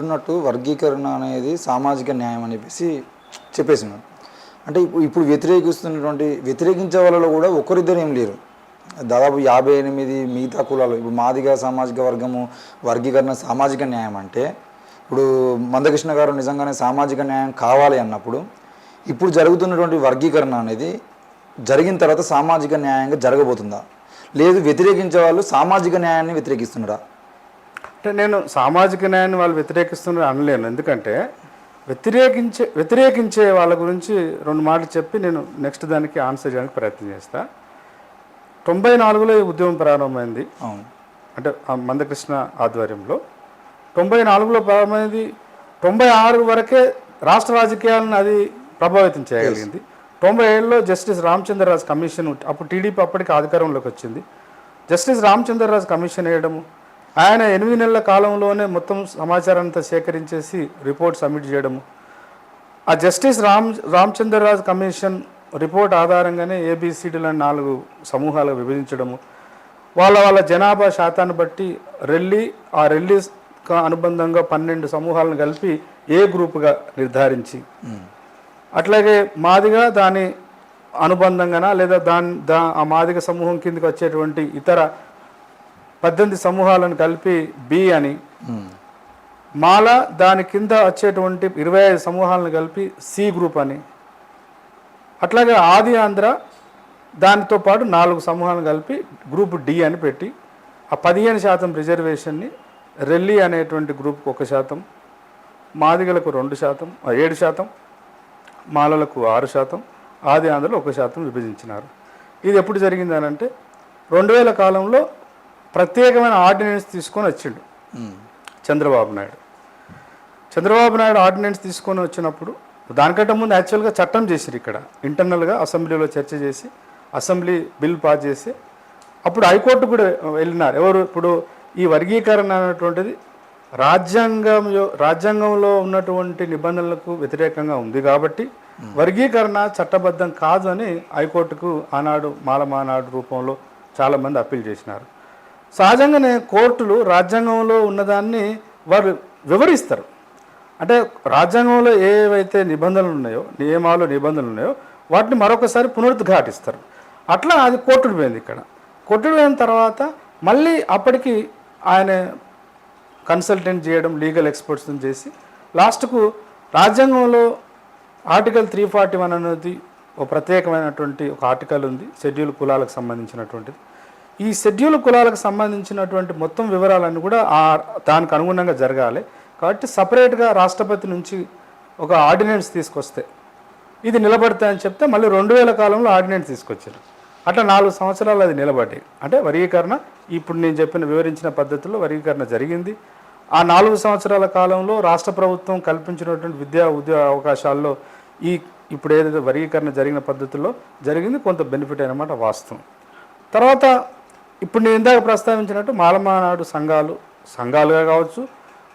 అంటున్నట్టు వర్గీకరణ అనేది సామాజిక న్యాయం అని చెప్పేసినారు. అంటే ఇప్పుడు వ్యతిరేకించే వాళ్ళలో కూడా ఒకరిద్దరు ఏం లేరు. దాదాపు 58 మిగతా కులాలు. ఇప్పుడు మాదిగ సామాజిక వర్గము వర్గీకరణ సామాజిక న్యాయం అంటే ఇప్పుడు మందకృష్ణ గారు నిజంగానే సామాజిక న్యాయం కావాలి అన్నప్పుడు ఇప్పుడు జరుగుతున్నటువంటి వర్గీకరణ అనేది జరిగిన తర్వాత సామాజిక న్యాయంగా జరగబోతుందా, లేదు వ్యతిరేకించే వాళ్ళు సామాజిక న్యాయాన్ని వ్యతిరేకిస్తున్నారా? అంటే నేను సామాజిక న్యాయాన్ని వాళ్ళు వ్యతిరేకిస్తున్నారు అనలేను. ఎందుకంటే వ్యతిరేకించే వాళ్ళ గురించి 2 మాటలు చెప్పి నేను నెక్స్ట్ దానికి ఆన్సర్ చేయడానికి ప్రయత్నం చేస్తా. 94లో ఈ ఉద్యమం ప్రారంభమైంది. అవును, అంటే మందకృష్ణ ఆధ్వర్యంలో 94లో ప్రారంభమైంది. 96 వరకే రాష్ట్ర రాజకీయాలను అది ప్రభావితం చేయగలిగింది. 97లో జస్టిస్ రామచంద్రరాజు కమిషన్, అప్పుడు టీడీపీ అప్పటికి అధికారంలోకి వచ్చింది. జస్టిస్ రామచంద్రరాజు కమిషన్ వేయడము, ఆయన 8 నెలల కాలంలోనే మొత్తం సమాచారం అంతా సేకరించేసి రిపోర్ట్ సబ్మిట్ చేయడము, ఆ జస్టిస్ రామచంద్రరాజు కమిషన్ రిపోర్ట్ ఆధారంగానే ఏబిసిడీలను 4 సమూహాలుగా విభజించడము, వాళ్ళ జనాభా శాతాన్ని బట్టి ఆ రెల్లీ అనుబంధంగా 12 సమూహాలను కలిపి ఏ గ్రూపుగా నిర్ధారించి, అట్లాగే మాదిగా దాని అనుబంధంగానా లేదా ఆ మాదిగ సమూహం కిందకి వచ్చేటువంటి ఇతర 18 సమూహాలను కలిపి బి అని, మాల దాని కింద వచ్చేటువంటి 25 సమూహాలను కలిపి సి గ్రూప్ అని, అట్లాగే ఆది ఆంధ్ర దానితో పాటు 4 సమూహాలను కలిపి గ్రూప్ డి అని పెట్టి ఆ 15% రిజర్వేషన్ని రెల్లీ అనేటువంటి గ్రూప్కి 1%, మాదిగలకు 2%, 7%, మాలలకు 6%, ఆది ఆంధ్రలో 1% విభజించినారు. ఇది ఎప్పుడు జరిగిందనంటే 2000 కాలంలో ప్రత్యేకమైన ఆర్డినెన్స్ తీసుకొని వచ్చిండు చంద్రబాబు నాయుడు ఆర్డినెన్స్ తీసుకొని వచ్చినప్పుడు దానికంటే ముందు యాక్చువల్గా చట్టం చేసిరు. ఇక్కడ ఇంటర్నల్గా అసెంబ్లీలో చర్చ చేసి అసెంబ్లీ బిల్ పాస్ చేసి అప్పుడు హైకోర్టు కూడా వెళ్ళినారు. ఎవరు? ఇప్పుడు ఈ వర్గీకరణ అనేటువంటిది రాజ్యాంగంలో ఉన్నటువంటి నిబంధనలకు వ్యతిరేకంగా ఉంది కాబట్టి వర్గీకరణ చట్టబద్ధం కాదు అని హైకోర్టుకు ఆనాడు మాలమానాడు రూపంలో చాలామంది అప్పీల్ చేసినారు. సహజంగానే కోర్టులు రాజ్యాంగంలో ఉన్నదాన్ని వారు వివరిస్తారు. అంటే రాజ్యాంగంలో ఏవైతే నిబంధనలు ఉన్నాయో నిబంధనలు ఉన్నాయో వాటిని మరొకసారి పునరుద్ఘాటిస్తారు. అట్లా అది కోర్టుకు పోయింది. ఇక్కడ కోర్టుకు పోయిన తర్వాత మళ్ళీ అప్పటికి ఆయన కన్సల్టెంట్ చేయడం, లీగల్ ఎక్స్పర్ట్స్ని చేసి లాస్ట్కు రాజ్యాంగంలో ఆర్టికల్ 341 అనేది ఒక ప్రత్యేకమైనటువంటి ఒక ఆర్టికల్ ఉంది, షెడ్యూల్ కులాలకు సంబంధించినటువంటిది. ఈ షెడ్యూల్ కులాలకు సంబంధించినటువంటి మొత్తం వివరాలన్నీ కూడా దానికి అనుగుణంగా జరగాలి. కాబట్టి సపరేట్గా రాష్ట్రపతి నుంచి ఒక ఆర్డినెన్స్ తీసుకొస్తే ఇది నిలబడతాయని చెప్తే మళ్ళీ 2000 కాలంలో ఆర్డినెన్స్ తీసుకొచ్చారు. అట్లా 4 సంవత్సరాలు అది నిలబడ్డాయి. అంటే వర్గీకరణ ఇప్పుడు నేను వివరించిన పద్ధతిలో వర్గీకరణ జరిగింది. ఆ 4 సంవత్సరాల కాలంలో రాష్ట్ర ప్రభుత్వం కల్పించినటువంటి ఉద్యోగ అవకాశాల్లో ఇప్పుడు ఏదైతే వర్గీకరణ జరిగిన పద్ధతుల్లో జరిగింది కొంత బెనిఫిట్ అయినమాట వాస్తవం. తర్వాత ఇప్పుడు నేను ఇందాక ప్రస్తావించినట్టు మాలమానాడు సంఘాలుగా కావచ్చు,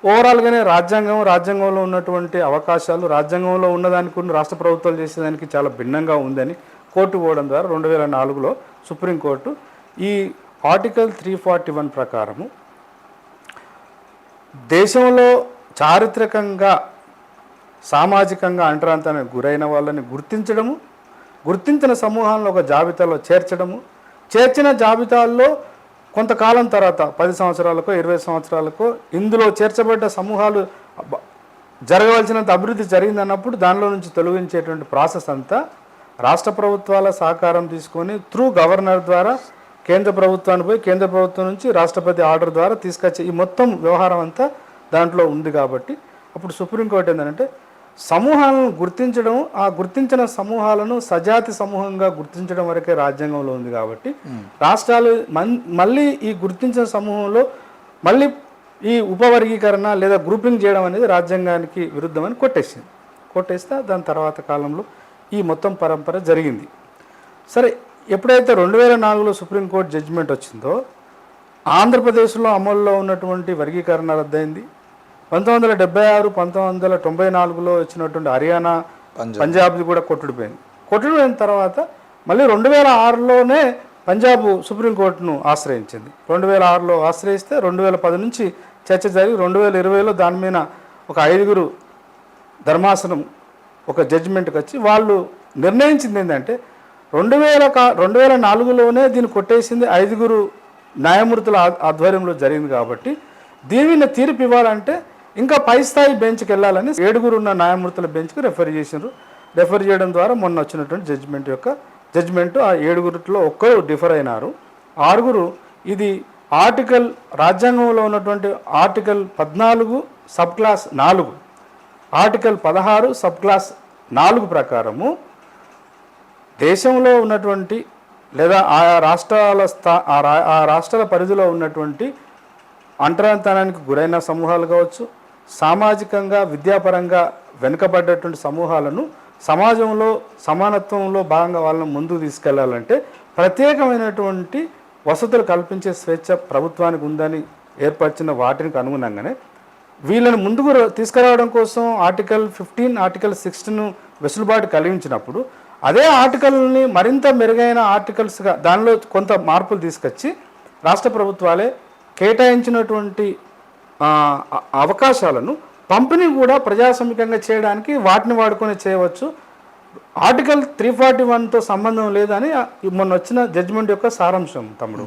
ఓవరాల్గానే రాజ్యాంగంలో ఉన్నటువంటి అవకాశాలు రాజ్యాంగంలో ఉన్నదానికి రాష్ట్ర ప్రభుత్వాలు చేసేదానికి చాలా భిన్నంగా ఉందని కోర్టు పోవడం ద్వారా 2004లో సుప్రీంకోర్టు ఈ ఆర్టికల్ 341 ప్రకారము దేశంలో చారిత్రకంగా సామాజికంగా అంటరాంతానికి గురైన వాళ్ళని గుర్తించిన సమూహాలను ఒక జాబితాలో చేర్చిన జాబితాల్లో కొంతకాలం తర్వాత 10 సంవత్సరాలకో 20 సంవత్సరాలకో ఇందులో చేర్చబడ్డ సమూహాలు జరగవలసినంత అభివృద్ధి జరిగిందన్నప్పుడు దానిలో నుంచి తొలగించేటువంటి ప్రాసెస్ అంతా రాష్ట్ర ప్రభుత్వాల సహకారం తీసుకొని త్రూ గవర్నర్ ద్వారా కేంద్ర ప్రభుత్వాన్ని పోయి కేంద్ర ప్రభుత్వం నుంచి రాష్ట్రపతి ఆర్డర్ ద్వారా తీసుకొచ్చే ఈ మొత్తం వ్యవహారం అంతా దాంట్లో ఉంది. కాబట్టి అప్పుడు సుప్రీంకోర్టు ఏంటంటే సమూహాలను గుర్తించడం, ఆ గుర్తించిన సమూహాలను సజాతి సమూహంగా గుర్తించడం వరకే రాజ్యాంగంలో ఉంది. కాబట్టి రాష్ట్రాలు మళ్ళీ ఈ గుర్తించిన సమూహంలో మళ్ళీ ఈ ఉపవర్గీకరణ లేదా గ్రూపింగ్ చేయడం అనేది రాజ్యాంగానికి విరుద్ధమని కొట్టేస్తే దాని తర్వాత కాలంలో ఈ మొత్తం పరంపర జరిగింది. సరే, ఎప్పుడైతే 2004లో సుప్రీంకోర్టు జడ్జిమెంట్ వచ్చిందో ఆంధ్రప్రదేశ్లో అమల్లో ఉన్నటువంటి వర్గీకరణ రద్దయింది. 1976, 1994లో వచ్చినటువంటి హర్యానా, పంజాబ్ది కూడా కొట్టుడిపోయిన తర్వాత మళ్ళీ 2006లోనే పంజాబ్ సుప్రీంకోర్టును ఆశ్రయించింది. 2006లో ఆశ్రయిస్తే 2010 నుంచి చర్చ జరిగి 2020లో దాని మీద ఒక 5గురు ధర్మాసనం ఒక జడ్జిమెంట్కి వచ్చి వాళ్ళు నిర్ణయించింది ఏంటంటే 2004లోనే దీన్ని కొట్టేసింది 5గురు న్యాయమూర్తుల ఆధ్వర్యంలో జరిగింది కాబట్టి దీనిని తీర్పు ఇవ్వాలంటే ఇంకా పై స్థాయి బెంచ్కి వెళ్ళాలని 7గురు ఉన్న న్యాయమూర్తుల బెంచ్కి రెఫర్ చేసినారు. రెఫర్ చేయడం ద్వారా మొన్న వచ్చినటువంటి జడ్జిమెంట్ ఆ 7గురిలో ఒక్కరు డిఫర్ అయినారు. 6గురు ఇది రాజ్యాంగంలో ఉన్నటువంటి article 14 sub class 4, article 16 sub class 4 ప్రకారము దేశంలో ఉన్నటువంటి లేదా ఆయా రాష్ట్రాల పరిధిలో ఉన్నటువంటి అంటరానితనానికి గురైన సమూహాలు కావచ్చు, సామాజికంగా విద్యాపరంగా వెనుకబడ్డటువంటి సమూహాలను సమాజంలో సమానత్వంలో భాగంగా వాళ్ళని ముందుకు తీసుకెళ్లాలంటే ప్రత్యేకమైనటువంటి వసతులు కల్పించే స్వేచ్ఛ ప్రభుత్వానికి ఉందని ఏర్పరిచిన వాటికి అనుగుణంగానే వీళ్ళని ముందుకు తీసుకురావడం కోసం ఆర్టికల్ 15, ఆర్టికల్ 16 వెసులుబాటు కలిగించినప్పుడు అదే ఆర్టికల్ని మరింత మెరుగైన ఆర్టికల్స్గా దానిలో కొంత మార్పులు తీసుకొచ్చి రాష్ట్ర ప్రభుత్వాలే కేటాయించినటువంటి అవకాశాలను పంపిణీ కూడా ప్రజాస్వామికంగా చేయడానికి వాటిని వాడుకొని చేయవచ్చు. ఆర్టికల్ 341తో సంబంధం లేదని మొన్న వచ్చిన జడ్జిమెంట్ యొక్క సారాంశం తమ్ముడు.